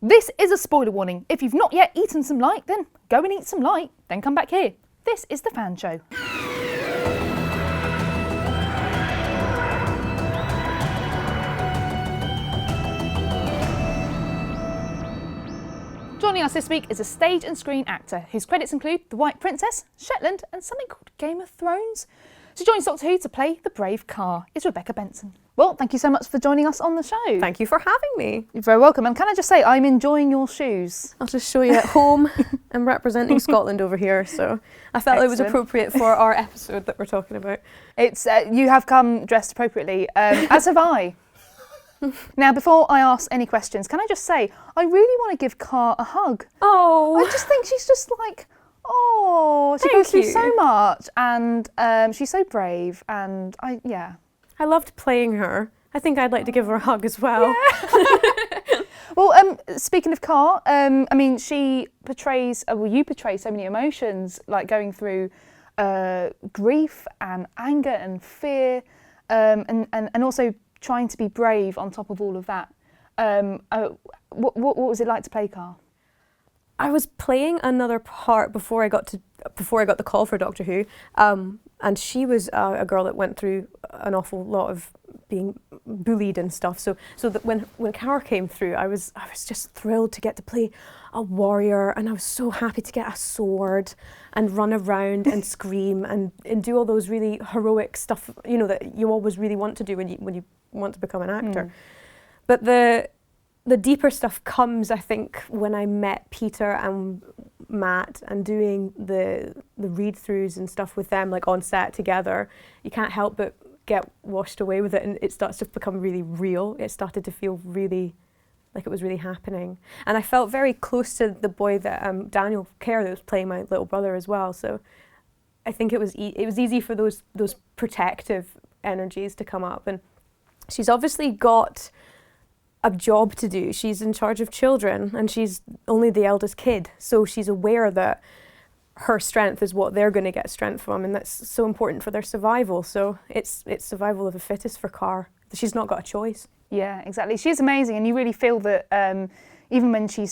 This is a spoiler warning. If you've not yet eaten some light, then go and eat some light, then come back here. This is The Fan Show. Joining us this week is a stage and screen actor whose credits include The White Princess, Shetland and something called Game of Thrones. She joins Doctor Who to play the brave Kar. It's Rebecca Benson. Well, thank you so much for joining us on the show. Thank you for having me. You're very welcome. And can I just say, I'm enjoying your shoes. I'll just show you at home. I'm representing Scotland over here, so I felt it was appropriate for our episode that we're talking about. It's you have come dressed appropriately, as have I. Now, before I ask any questions, can I just say, I really want to give Kar a hug. Oh. I just think she's just like, oh, she goes through so much, and she's so brave, and I loved playing her. I think I'd like to give her a hug as well. Yeah. Well, speaking of Kar, I mean, she portrays, you portray so many emotions, like going through grief and anger and fear, and also trying to be brave on top of all of that. What was it like to play Kar? I was playing another part before I got the call for Doctor Who, and she was a girl that went through an awful lot of being bullied and stuff. So that when Kar came through, I was just thrilled to get to play a warrior, and I was so happy to get a sword and run around and scream and do all those really heroic stuff, you know, that you always really want to do when you want to become an actor. But the deeper stuff comes, I think, when I met Peter and Matt and doing the read-throughs and stuff with them, like on set together. You can't help but get washed away with it, and it starts to become really real. It started to feel really like it was really happening. And I felt very close to the boy that Daniel Kerr, that was playing my little brother as well. So I think it was easy for those protective energies to come up. And she's obviously got a job to do. She's in charge of children, and she's only the eldest kid, so she's aware that her strength is what they're going to get strength from, and that's so important for their survival. So it's survival of the fittest for Kar. She's not got a choice. Yeah, exactly. She's amazing, and you really feel that even when she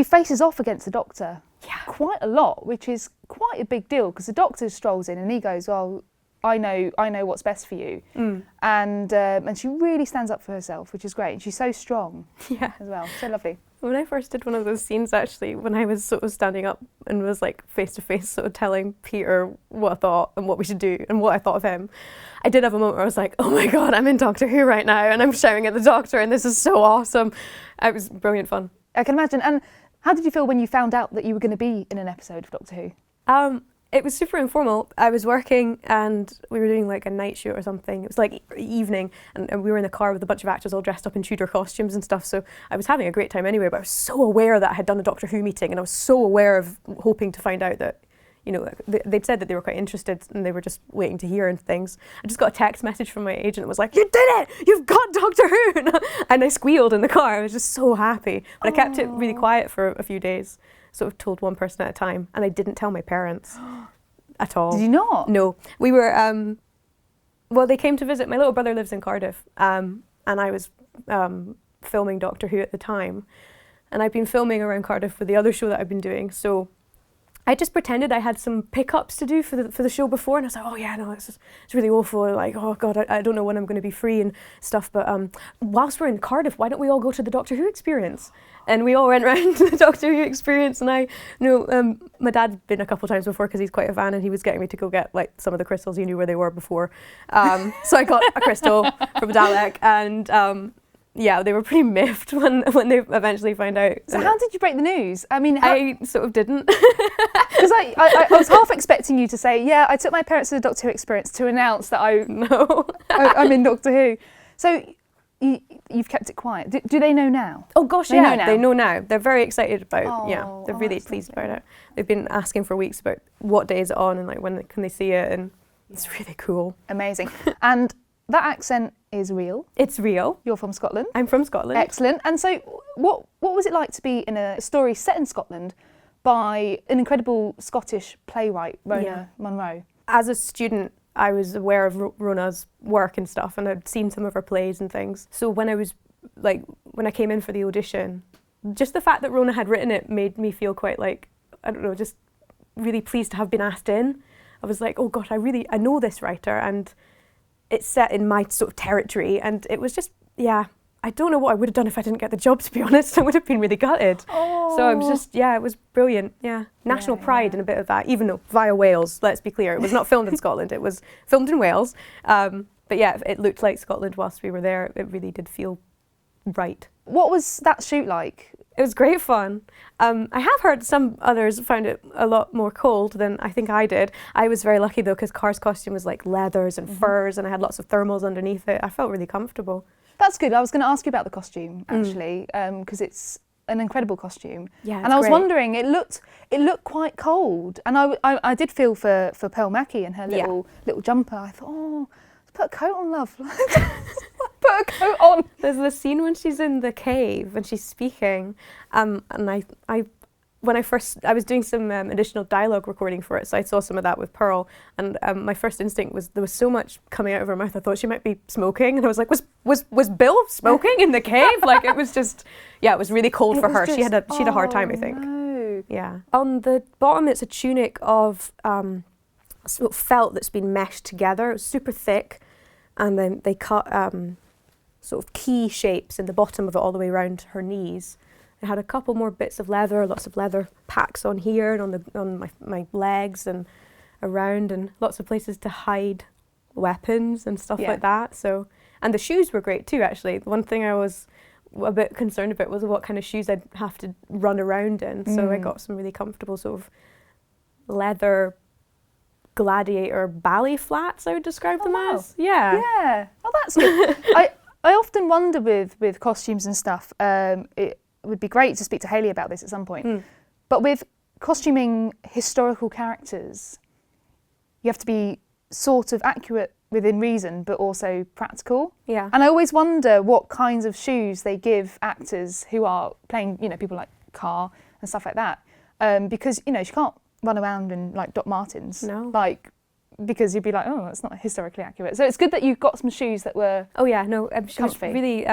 faces off against the Doctor quite a lot, which is quite a big deal, because the Doctor strolls in and he goes, well, I know what's best for you, and she really stands up for herself, which is great. And she's so strong, as well, so lovely. When I first did one of those scenes, actually, when I was sort of standing up and was like face to face, sort of telling Peter what I thought and what we should do and what I thought of him, I did have a moment where I was like, oh my God, I'm in Doctor Who right now, and I'm shouting at the Doctor, and this is so awesome. It was brilliant fun. I can imagine. And how did you feel when you found out that you were going to be in an episode of Doctor Who? It was super informal. I was working and we were doing like a night shoot or something. It was like evening, and we were in the car with a bunch of actors all dressed up in Tudor costumes and stuff. So I was having a great time anyway, but I was so aware that I had done a Doctor Who meeting, and I was so aware of hoping to find out that, you know, they'd said that they were quite interested and they were just waiting to hear and things. I just got a text message from my agent that was like, you did it! You've got Doctor Who! And I squealed in the car. I was just so happy. But I kept it really quiet for a few days. Sort of told one person at a time, and I didn't tell my parents at all. Did you not? No. We were, well, they came to visit. My little brother lives in Cardiff, and I was filming Doctor Who at the time, and I'd been filming around Cardiff with the other show that I've been doing, so I just pretended I had some pickups to do for the show before, and I was like, oh yeah, no, it's really awful, like, oh God, I don't know when I'm going to be free and stuff, but whilst we're in Cardiff, why don't we all go to the Doctor Who experience? And we all went round to the Doctor Who experience, and my dad had been a couple of times before because he's quite a fan, and he was getting me to go get like some of the crystals. He knew where they were before. So I got a crystal from a Dalek, and yeah, they were pretty miffed when they eventually found out. So how did you break the news? I mean, I sort of didn't. Because I was half expecting you to say, yeah, I took my parents to the Doctor Who experience to announce that I'm in Doctor Who. So you've kept it quiet. Do they know now? Oh gosh, they know now. They're very excited about. They're really pleased about it. They've been asking for weeks about what day is it on and like when can they see it, and it's really cool. Amazing. And that accent is real. It's real. You're from Scotland. I'm from Scotland. Excellent. And so what was it like to be in a story set in Scotland by an incredible Scottish playwright, Rona Munro? As a student, I was aware of Rona's work and stuff, and I'd seen some of her plays and things. So when I was like when I came in for the audition, just the fact that Rona had written it made me feel quite like, I don't know, just really pleased to have been asked in. I was like, oh gosh, I know this writer, and it's set in my sort of territory, and it was just, yeah, I don't know what I would have done if I didn't get the job, to be honest. I would have been really gutted. Oh. So I was just, yeah, it was brilliant. Yeah, national pride and a bit of that, even though via Wales, let's be clear. It was not filmed in Scotland, it was filmed in Wales. But yeah, it looked like Scotland whilst we were there. It really did feel right. What was that shoot like? It was great fun. I have heard some others found it a lot more cold than I think I did. I was very lucky though, because Kar's costume was like leathers and furs, and I had lots of thermals underneath it. I felt really comfortable. That's good. I was going to ask you about the costume actually, because it's an incredible costume. Yeah, and I was wondering, it looked quite cold, and I did feel for Pearl Mackie and her little jumper. I thought, oh, put a coat on, love. Put a coat on. There's the scene when she's in the cave and she's speaking, and when I was doing some additional dialogue recording for it, so I saw some of that with Pearl, and my first instinct was there was so much coming out of her mouth, I thought she might be smoking, and I was like, was Bill smoking in the cave? Like, it was just, yeah, it was really cold for her. She had a hard time, I think. No. Yeah. On the bottom, it's a tunic of sort of felt that's been meshed together. It was super thick, and then they cut sort of key shapes in the bottom of it all the way around her knees. It had a couple more bits of leather, lots of leather packs on here and on my legs and around, and lots of places to hide weapons and stuff like that. So, and the shoes were great too, actually. The one thing I was a bit concerned about was what kind of shoes I'd have to run around in. So I got some really comfortable sort of leather gladiator ballet flats, I would describe them as. Yeah. Yeah. Oh, that's good. I often wonder with costumes and stuff, it would be great to speak to Hayley about this at some point, but with costuming historical characters, you have to be sort of accurate within reason, but also practical. Yeah. And I always wonder what kinds of shoes they give actors who are playing, people like Kar and stuff like that, because, she can't run around in like Doc Martens. No. Like, because you'd be like, oh, that's not historically accurate. So it's good that you've got some shoes that were she was really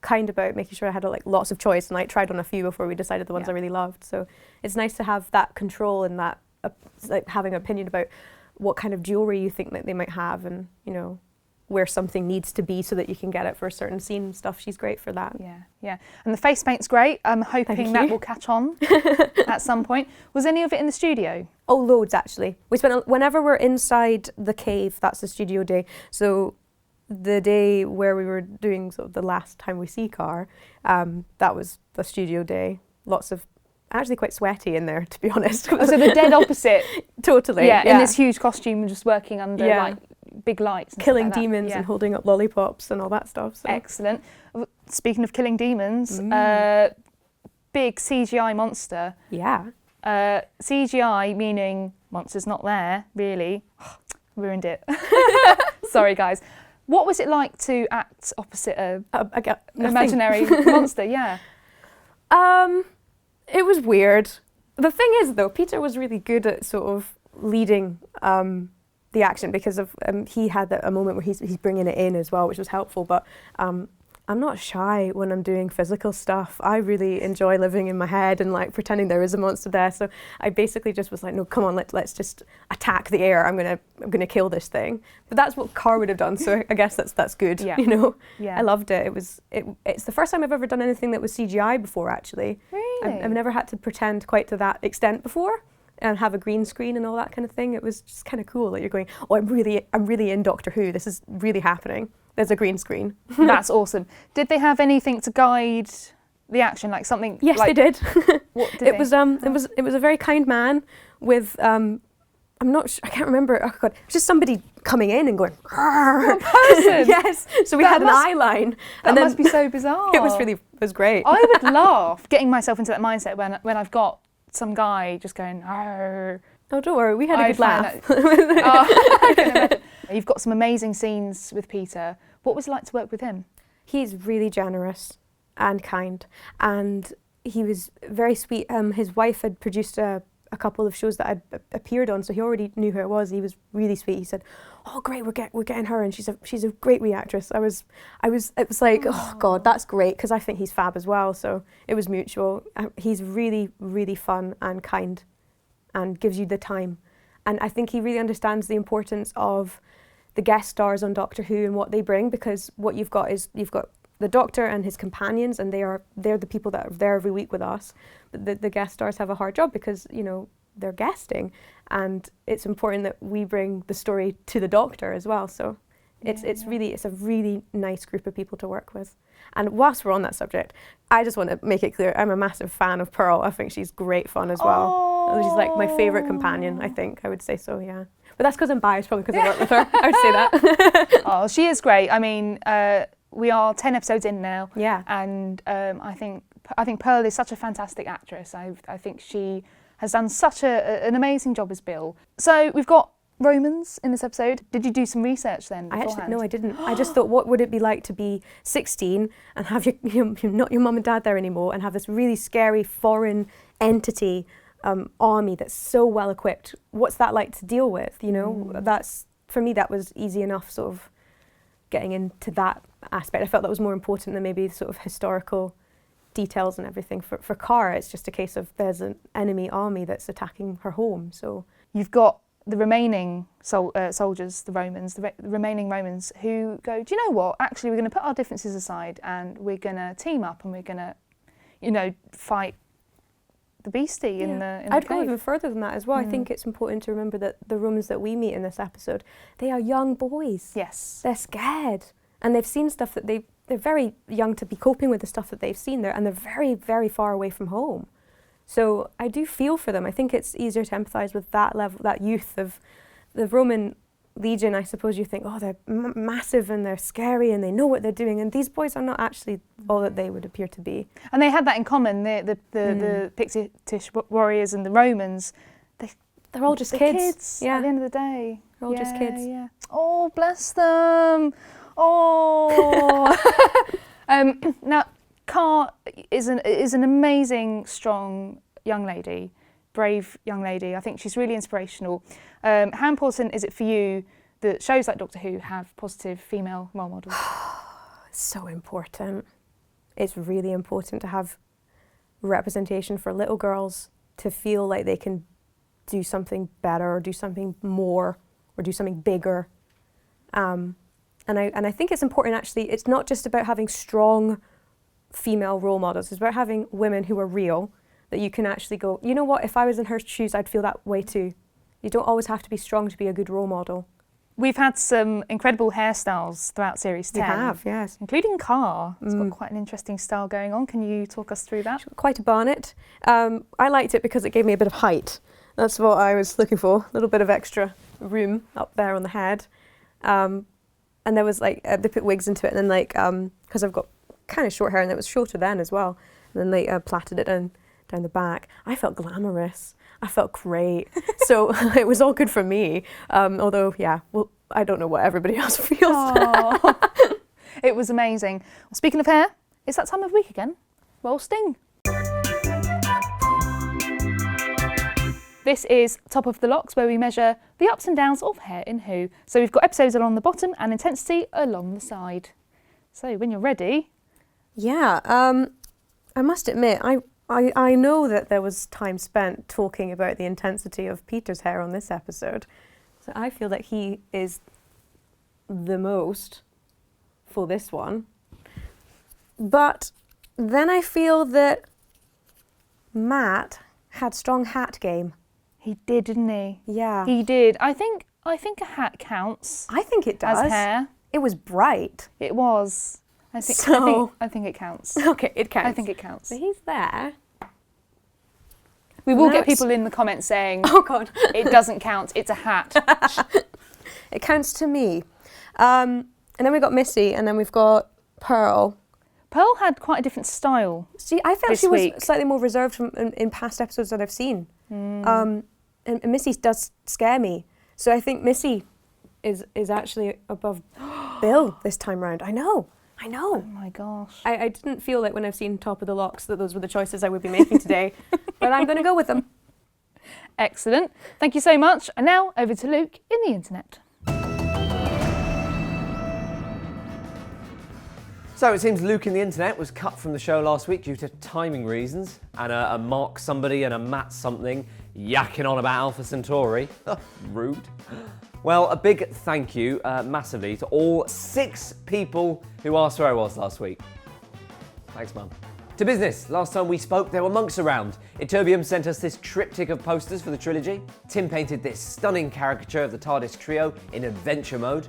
kind about making sure I had lots of choice, and I tried on a few before we decided the ones I really loved. So it's nice to have that control and that having an opinion about what kind of jewellery you think that they might have, and where something needs to be so that you can get it for a certain scene and stuff. She's great for that. Yeah. And the face paint's great. I'm hoping that will catch on at some point. Was any of it in the studio? Oh, loads actually. We spent whenever we're inside the cave, that's the studio day. So the day where we were doing sort of the last time we see Kar, that was the studio day. Lots of actually quite sweaty in there, to be honest. So the dead opposite. Totally. Yeah, in this huge costume, just working under big lights. And killing demons and holding up lollipops and all that stuff. So. Excellent. Speaking of killing demons, big CGI monster. Yeah. CGI meaning monster's not there, really. Ruined it. Sorry, guys. What was it like to act opposite an imaginary monster? Yeah. It was weird. The thing is, though, Peter was really good at sort of leading the action, because of he had a moment where he's bringing it in as well, which was helpful. But I'm not shy when I'm doing physical stuff. I really enjoy living in my head and pretending there is a monster there. So I basically just was like, no, come on, let's just attack the air. I'm gonna kill this thing. But that's what Kar would have done. So I guess that's good. Yeah. Yeah. I loved it. It's the first time I've ever done anything that was CGI before. Actually. Really? I've never had to pretend quite to that extent before, and have a green screen and all that kind of thing. It was just kind of cool that you're going, oh, I'm really in Doctor Who. This is really happening. There's a green screen. That's awesome. Did they have anything to guide the action, like something? Yes, they did. What did it was a very kind man with I'm not sure, I can't remember. Oh God, it was just somebody coming in and going. A person. Yes. So we had an eye line. That must be so bizarre. It was great. I would laugh getting myself into that mindset when I've got some guy just going. Arr. Oh, don't worry, we had a good laugh. I can imagine. You've got some amazing scenes with Peter. What was it like to work with him? He's really generous and kind, and he was very sweet. His wife had produced a couple of shows that I'd appeared on, so he already knew who it was. He was really sweet. He said, oh great, we're getting her, and she's a great wee actress. It was like, oh God, that's great, because I think he's fab as well. So it was mutual. He's really, really fun and kind, and gives you the time. And I think he really understands the importance of the guest stars on Doctor Who and what they bring, because what you've got the Doctor and his companions, and they're the people that are there every week with us. But the guest stars have a hard job because, you know, they're guesting, and it's important that we bring the story to the Doctor as well. So it's a really nice group of people to work with. And whilst we're on that subject, I just want to make it clear, I'm a massive fan of Pearl. I think she's great fun as well. She's like my favourite companion, I think. I would say so, yeah. But that's because I'm biased, probably because I work with her. I would say that. Oh, she is great. I mean, we are 10 episodes in now. Yeah. And I think Pearl is such a fantastic actress. I think she has done such an amazing job as Bill. So we've got Romans in this episode. Did you do some research then beforehand? No, I didn't. I just thought, what would it be like to be 16 and have not your mum and dad there anymore, and have this really scary foreign entity army that's so well equipped? What's that like to deal with? You know, that's, for me, that was easy enough, sort of getting into that aspect. I felt that was more important than maybe sort of historical details and everything. For Kar, it's just a case of there's an enemy army that's attacking her home. So you've got the remaining soldiers, the Romans, the remaining Romans, who go, do you know what? Actually, we're going to put our differences aside and we're going to team up and we're going to, you know, fight the beastie in the I'd cave. go even further than that as well. I think it's important to remember that the Romans that we meet in this episode, they are young boys. Yes. They're scared. And they've seen stuff that they're very young to be coping with the stuff that they've seen there, and they're very, very far away from home. So I do feel for them. I think it's easier to empathise with that level, that youth of the Roman legion. I suppose you think, oh, they're massive and they're scary and they know what they're doing, and these boys are not actually all that they would appear to be. And they had that in common. The Pictish warriors and the Romans, they're all just kids. Yeah. At the end of the day, they're all just kids. Yeah. Oh, bless them. Oh. Now, Kar is an amazing, strong young lady, brave young lady. I think she's really inspirational. How important is it for you that shows like Doctor Who have positive female role models? So important. It's really important to have representation for little girls to feel like they can do something better or do something more or do something bigger. And I think it's important, actually. It's not just about having strong female role models. It's about having women who are real, that you can actually go, you know what, if I was in her shoes, I'd feel that way too. You don't always have to be strong to be a good role model. We've had some incredible hairstyles throughout Series 10. We have, yes. Including Kar. It's got quite an interesting style going on. Can you talk us through that? She's got quite a bonnet. I liked it because it gave me a bit of height. That's what I was looking for, a little bit of extra room up there on the head. And there was like, they put wigs into it, and then because I've got kind of short hair, and it was shorter then as well, and then they plaited it down the back. I felt glamorous. I felt great. So it was all good for me. Although, yeah, well, I don't know what everybody else feels. It was amazing. Well, speaking of hair, it's that time of week again. Roll Sting. This is Top of the Locks, where we measure the ups and downs of hair in Who. So we've got episodes along the bottom and intensity along the side. So when you're ready. Yeah, I must admit, I know that there was time spent talking about the intensity of Peter's hair on this episode. So I feel that he is the most for this one. But then I feel that Matt had strong hat game. He did, didn't he? Yeah. He did. I think a hat counts. I think it does. As hair. It was bright. It was. I think it counts. Okay, it counts. I think it counts. So he's there. We will get people in the comments saying, "Oh God, it doesn't count. It's a hat." It counts to me. And then we've got Missy, and then we've got Pearl. Pearl had quite a different style. See, I felt she was slightly more reserved in past episodes that I've seen. And Missy does scare me. So I think Missy is actually above Bill this time round. I know. Oh my gosh. I didn't feel like when I've seen Top of the Locks that those were the choices I would be making today, but I'm going to go with them. Excellent. Thank you so much. And now over to Luke in the internet. So it seems Luke in the internet was cut from the show last week due to timing reasons, and a Mark somebody and a Matt something yakking on about Alpha Centauri. Rude. Well, a big thank you massively to all 6 people who asked where I was last week. Thanks, Mum. To business. Last time we spoke, there were monks around. Etobium sent us this triptych of posters for the trilogy. Tim painted this stunning caricature of the TARDIS trio in adventure mode,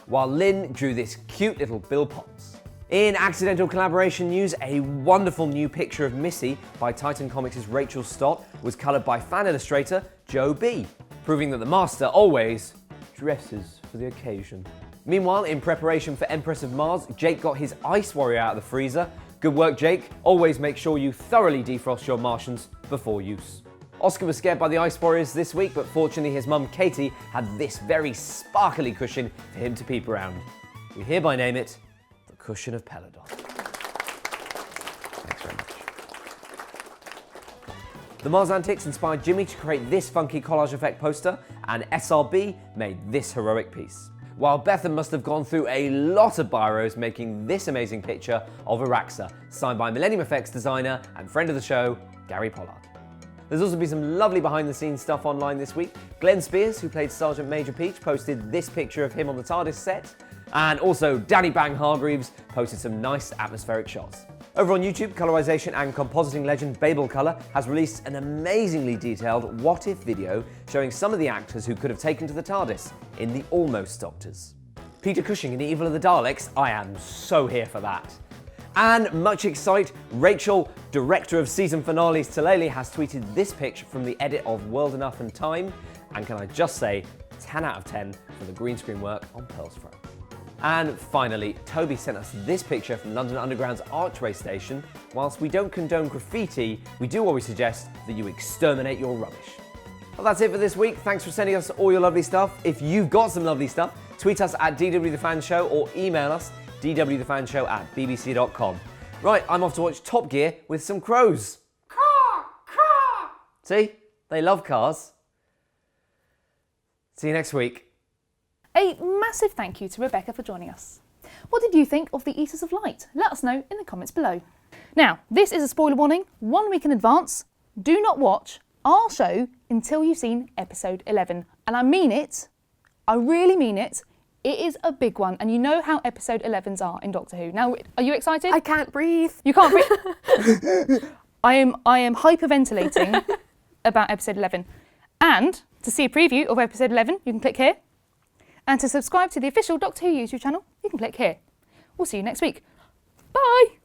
while Lynn drew this cute little Bill Potts. In accidental collaboration news, a wonderful new picture of Missy by Titan Comics' Rachel Stott was coloured by fan illustrator Joe B, proving that the master always dresses for the occasion. Meanwhile, in preparation for Empress of Mars, Jake got his Ice Warrior out of the freezer. Good work, Jake. Always make sure you thoroughly defrost your Martians before use. Oscar was scared by the Ice Warriors this week, but fortunately his mum Katie had this very sparkly cushion for him to peep around. We hereby name it the Cushion of Peladon. Thanks very much. The Mars Antics inspired Jimmy to create this funky collage effect poster, and SRB made this heroic piece. While Bethan must have gone through a lot of biros making this amazing picture of Araxa, signed by Millennium Effects designer and friend of the show, Gary Pollard. There's also been some lovely behind-the-scenes stuff online this week. Glenn Spears, who played Sergeant Major Peach, posted this picture of him on the TARDIS set, and also Danny Bang Hargreaves posted some nice atmospheric shots. Over on YouTube, colorization and compositing legend Babel Color has released an amazingly detailed what-if video showing some of the actors who could have taken to the TARDIS in the Almost Doctors. Peter Cushing in Evil of the Daleks, I am so here for that. And much excite, Rachel, director of season finales Talele, has tweeted this pitch from the edit of World Enough and Time, and can I just say, 10 out of 10 for the green screen work on Pearl's Throne. And finally, Toby sent us this picture from London Underground's Archway station. Whilst we don't condone graffiti, we do always suggest that you exterminate your rubbish. Well, that's it for this week. Thanks for sending us all your lovely stuff. If you've got some lovely stuff, tweet us at DWTheFanshow or email us dwthefanshow@bbc.com. Right, I'm off to watch Top Gear with some crows. Caw, caw. See? They love cars. See you next week. A massive thank you to Rebecca for joining us. What did you think of the Eaters of Light? Let us know in the comments below. Now, this is a spoiler warning, 1 week in advance. Do not watch our show until you've seen episode 11. And I mean it, I really mean it. It is a big one, and you know how episode 11s are in Doctor Who. Now, are you excited? I can't breathe. You can't breathe? I am hyperventilating about episode 11. And to see a preview of episode 11, you can click here. And to subscribe to the official Doctor Who YouTube channel, you can click here. We'll see you next week. Bye!